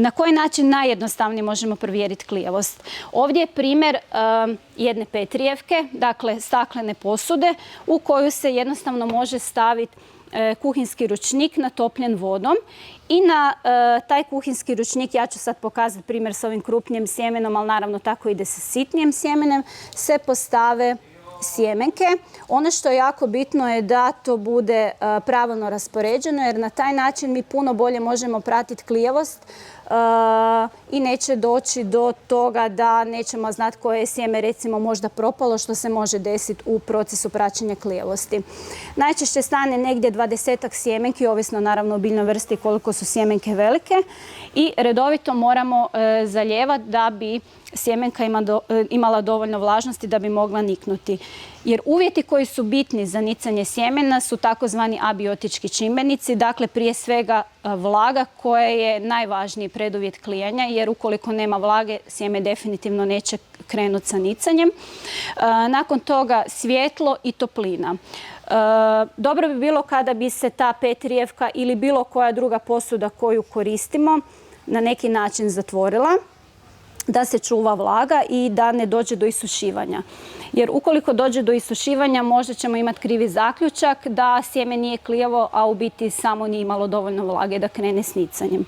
Na koji način najjednostavnije možemo provjeriti klijavost? Ovdje je primjer jedne petrijevke, dakle staklene posude u koju se jednostavno može staviti kuhinski ručnik natopljen vodom i na taj kuhinski ručnik, ja ću sad pokazati primjer s ovim krupnijim sjemenom, ali naravno tako ide sa sitnijim sjemenem, se postave sjemenke. Ono što je jako bitno je da to bude pravilno raspoređeno, jer na taj način mi puno bolje možemo pratiti klijavost i neće doći do toga da nećemo znati koje je sjeme recimo možda propalo, što se može desiti u procesu praćenja klijavosti. Najčešće stane negdje 20-ak sjemenki, ovisno naravno o biljnoj vrsti koliko su sjemenke velike, i redovito moramo zalijevati da bi sjemenka imala dovoljno vlažnosti da bi mogla niknuti. Jer uvjeti koji su bitni za nicanje sjemena su takozvani abiotički čimbenici, dakle prije svega vlaga koja je najvažniji preduvjet klijanja, jer ukoliko nema vlage sjeme definitivno neće krenuti sa nicanjem. Nakon toga svjetlo i toplina. Dobro bi bilo kada bi se ta petrijevka ili bilo koja druga posuda koju koristimo na neki način zatvorila, da se čuva vlaga i da ne dođe do isušivanja. Jer ukoliko dođe do isušivanja možda ćemo imati krivi zaključak da sjeme nije klijavo, a u biti samo nije imalo dovoljno vlage da krene s nicanjem.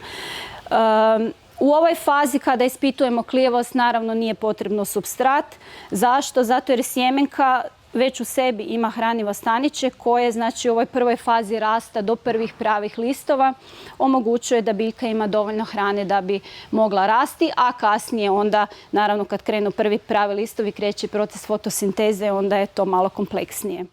U ovoj fazi kada ispitujemo klijavost naravno nije potrebno supstrat. Zašto? Zato jer sjemenka već u sebi ima hranivo staniče koje znači u ovoj prvoj fazi rasta do prvih pravih listova omogućuje da biljka ima dovoljno hrane da bi mogla rasti, a kasnije onda naravno kad krenu prvi pravi listovi kreće proces fotosinteze, onda je to malo kompleksnije.